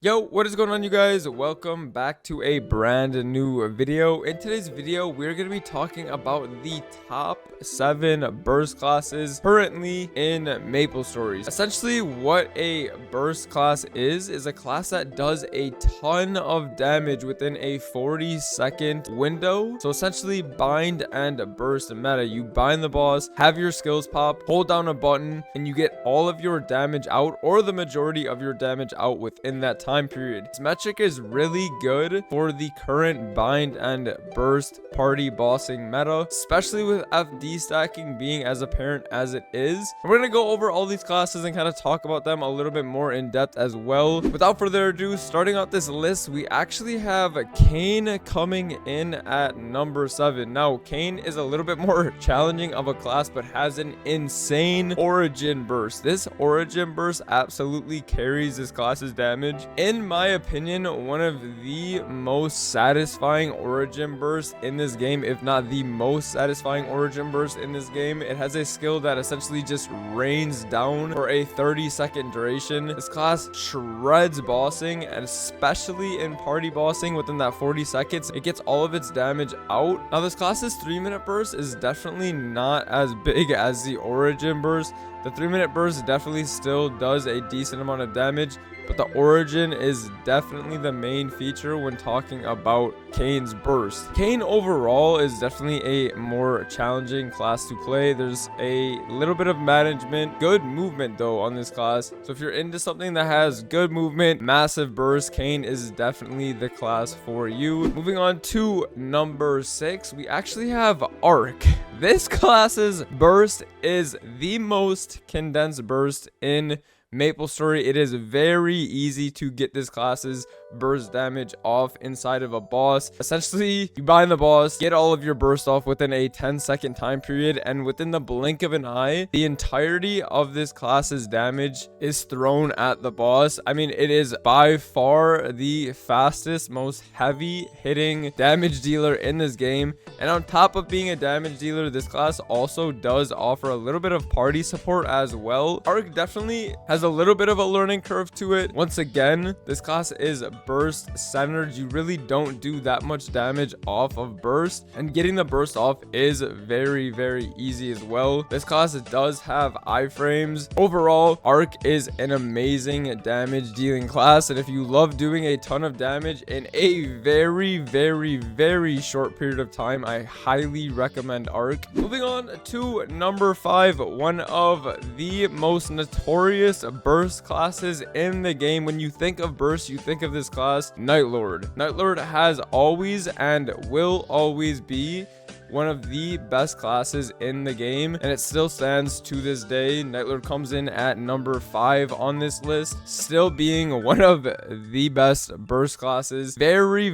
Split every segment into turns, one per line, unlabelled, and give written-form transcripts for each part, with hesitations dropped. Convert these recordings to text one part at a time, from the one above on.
Yo, what is going on, you guys? Welcome back to a brand new video. In today's video, we're going to be talking about the top 7 burst classes currently in Maplestory. Essentially, what a burst class is a class that does a ton of damage within a 40-second window. So essentially, bind and burst meta. You bind the boss, have your skills pop, hold down a button, and you get all of your damage out, or the majority of your damage out within that time period. This metric is really good for the current bind and burst party bossing meta, especially with FD stacking being as apparent as it is. We're gonna go over all these classes and kind of talk about them a little bit more in depth as well. Without further ado, starting out this list, we actually have Kane coming in at number 7. Now, Kane is a little bit more challenging of a class, but has an insane origin burst. This origin burst absolutely carries this class's damage. In my opinion, one of the most satisfying origin bursts in this game, if not the most satisfying origin burst in this game. It has a skill that essentially just rains down for a 30-second duration. This class shreds bossing, and especially in party bossing within that 40 seconds, it gets all of its damage out. Now, this class's 3-minute burst is definitely not as big as the origin burst. The 3-minute burst definitely still does a decent amount of damage, but the origin is definitely the main feature when talking about Kane's burst. Kane overall is definitely a more challenging class to play. There's a little bit of management, good movement though on this class. So if you're into something that has good movement, massive burst, Kane is definitely the class for you. Moving on to number 6, we actually have Arc. This class's burst is the most condensed burst in Maplestory. It is very easy to get this class's burst damage off inside of a boss. Essentially, you bind the boss, get all of your burst off within a 10-second time period, and within the blink of an eye, the entirety of this class's damage is thrown at the boss. I mean, it is by far the fastest, most heavy hitting damage dealer in this game. And on top of being a damage dealer, this class also does offer a little bit of party support as well. Arc definitely has a little bit of a learning curve to it. Once again, this class is burst centered. You really don't do that much damage off of burst, and getting the burst off is very easy as well. This class does have iframes. Overall, Arc is an amazing damage dealing class, and if you love doing a ton of damage in a very short period of time, I highly recommend Arc. Moving on to number 5, one of the most notorious burst classes in the game. When you think of burst, you think of this class, Nightlord. Nightlord has always and will always be one of the best classes in the game, and it still stands to this day. Nightlord comes in at number 5 on this list, still being one of the best burst classes. Very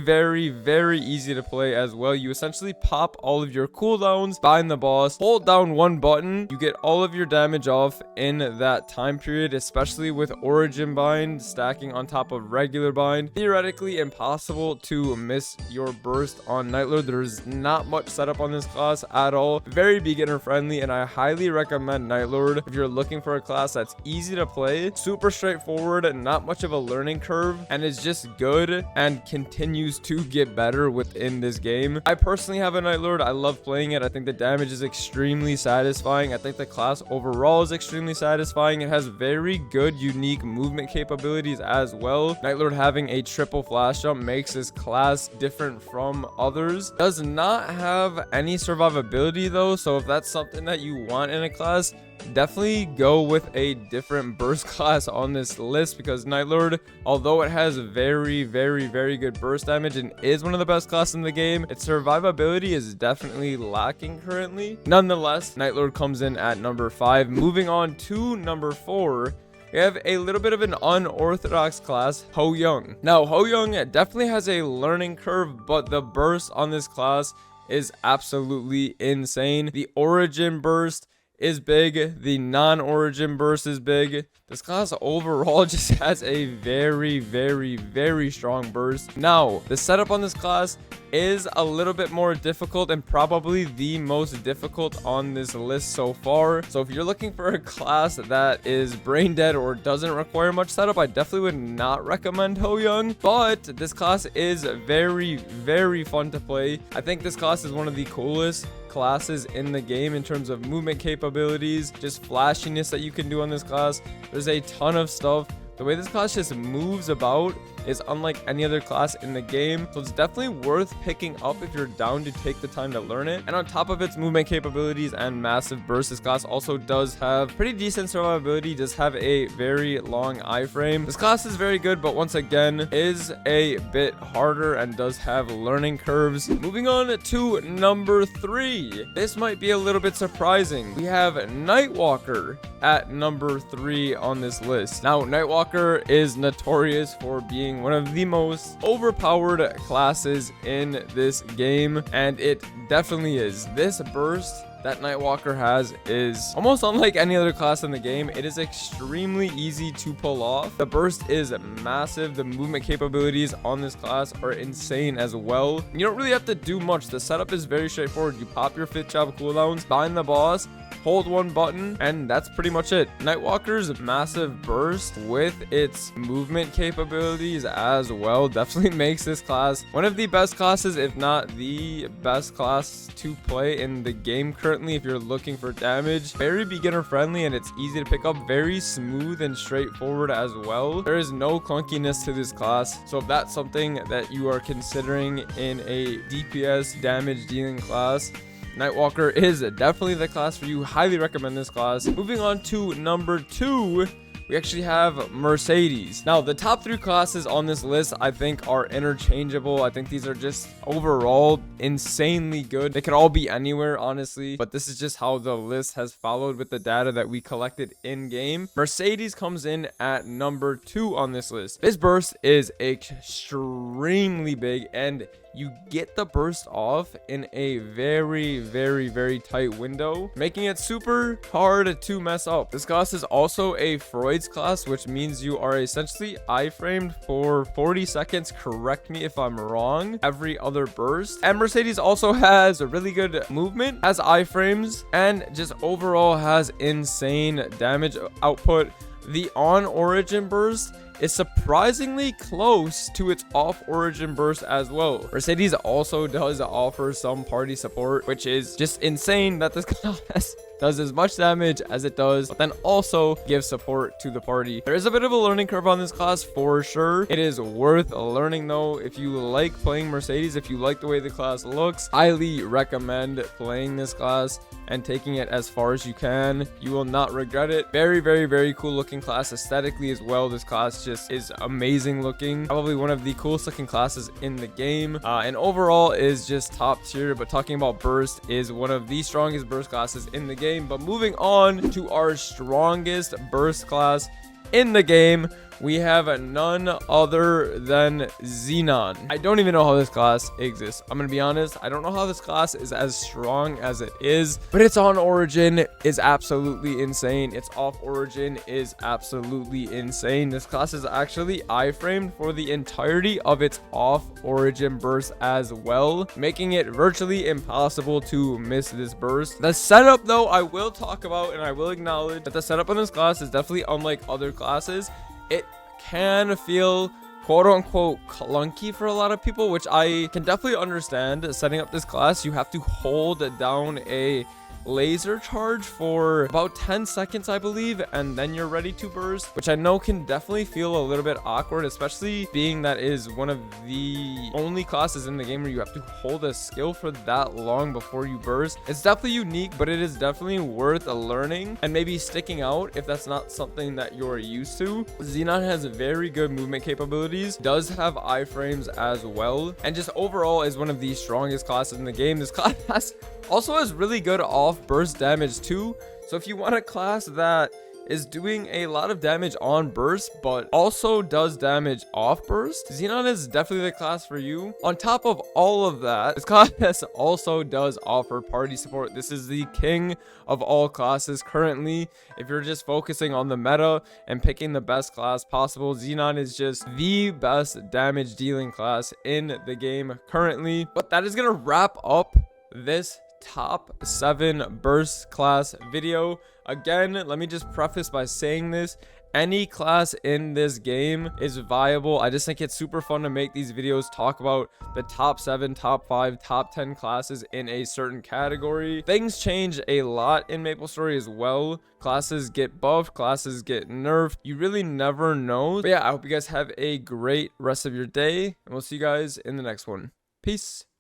easy to play as well. You essentially pop all of your cooldowns, bind the boss, hold down one button, you get all of your damage off in that time period, especially with origin bind stacking on top of regular bind. Theoretically impossible to miss your burst on Nightlord. There's not much setup on this class at all. Very beginner friendly, and I highly recommend Nightlord if you're looking for a class that's easy to play, super straightforward, and not much of a learning curve, and is just good and continues to get better within this game. I personally have a Nightlord. I love playing it. I think the damage is extremely satisfying. I think the class overall is extremely satisfying. It has very good unique movement capabilities as well. Nightlord having a triple flash jump makes this class different from others. Does not have any survivability though, so if that's something that you want in a class, definitely go with a different burst class on this list, because Nightlord, although it has very good burst damage and is one of the best classes in the game, its survivability is definitely lacking currently. Nonetheless, Nightlord comes in at number 5. Moving on to number 4, we have a little bit of an unorthodox class, Hoyoung. Now, Hoyoung definitely has a learning curve, but the burst on this class is absolutely insane. The origin burst is big. The non-origin burst is big. This class overall just has a very, very, very strong burst. Now, the setup on this class is a little bit more difficult and probably the most difficult on this list so far. So if you're looking for a class that is brain dead or doesn't require much setup, I definitely would not recommend Hoyoung. But this class is very, very fun to play. I think this class is one of the coolest classes in the game in terms of movement capabilities, just flashiness that you can do on this class. There's a ton of stuff. The way this class just moves about is unlike any other class in the game, so it's definitely worth picking up if you're down to take the time to learn it. And on top of its movement capabilities and massive burst, this class also does have pretty decent survivability, does have a very long iframe. This class is very good, but once again is a bit harder and does have learning curves. Moving on to number 3. This might be a little bit surprising. We have Nightwalker at number 3 on this list. Now, Nightwalker is notorious for being one of the most overpowered classes in this game, and it definitely is. This burst that Nightwalker has is almost unlike any other class in the game. It is extremely easy to pull off. The burst is massive. The movement capabilities on this class are insane as well. You don't really have to do much. The setup is very straightforward. You pop your fit job cooldowns, bind the boss, hold one button, and that's pretty much it. Nightwalker's massive burst with its movement capabilities as well definitely makes this class one of the best classes, if not the best class to play in the game currently if you're looking for damage. Very beginner friendly, and it's easy to pick up. Very smooth and straightforward as well. There is no clunkiness to this class, so if that's something that you are considering in a DPS damage dealing class, Nightwalker is definitely the class for you. Highly recommend this class. Moving on to number 2, we actually have Mercedes. Now, the top 3 classes on this list, I think, are interchangeable. I think these are just overall insanely good. They could all be anywhere, honestly, but this is just how the list has followed with the data that we collected in game. Mercedes comes in at number 2 on this list. This burst is extremely big, and you get the burst off in a very, very, very tight window, making it super hard to mess up. This class is also a Freud's class, which means you are essentially iframed for 40 seconds. Correct me if I'm wrong. Every other burst. And Mercedes also has a really good movement, has iframes, and just overall has insane damage output. The on origin burst is surprisingly close to its off origin burst as well. Mercedes also does offer some party support, which is just insane that this class does as much damage as it does, but then also gives support to the party. There is a bit of a learning curve on this class for sure. It is worth learning though. If you like playing Mercedes, if you like the way the class looks, highly recommend playing this class and taking it as far as you can. You will not regret it. Very, very, very cool looking class aesthetically as well. This class just is amazing looking. Probably one of the coolest looking classes in the game, and overall is just top tier. But talking about burst, is one of the strongest burst classes in the game. But moving on to our strongest burst class in the game, we have none other than Xenon. I don't even know how this class exists. I'm gonna be honest, I don't know how this class is as strong as it is, but its on origin is absolutely insane. Its off origin is absolutely insane. This class is actually iframed for the entirety of its off origin burst as well, making it virtually impossible to miss this burst. The setup though, I will talk about, and I will acknowledge that the setup on this class is definitely unlike other classes. It can feel quote unquote clunky for a lot of people, which I can definitely understand. Setting up this class, you have to hold down a laser charge for about 10 seconds, I believe, and then you're ready to burst, which I know can definitely feel a little bit awkward, especially being that is one of the only classes in the game where you have to hold a skill for that long before you burst. It's definitely unique, but it is definitely worth learning and maybe sticking out if that's not something that you're used to. Xenon has very good movement capabilities, does have iframes as well, and just overall is one of the strongest classes in the game. This class also has really good off burst damage too. So if you want a class that is doing a lot of damage on burst, but also does damage off burst. Xenon is definitely the class for you. On top of all of that, this class also does offer party support. This is the king of all classes currently. If you're just focusing on the meta and picking the best class possible, Xenon is just the best damage dealing class in the game currently. But that is gonna wrap up this top 7 burst class video. Again, let me just preface by saying this: any class in this game is viable. I just think it's super fun to make these videos, talk about the top 7, top 5, top 10 classes in a certain category. Things change a lot in Maplestory as well. Classes get buffed, classes get nerfed. You really never know. But yeah, I hope you guys have a great rest of your day, and we'll see you guys in the next one. Peace.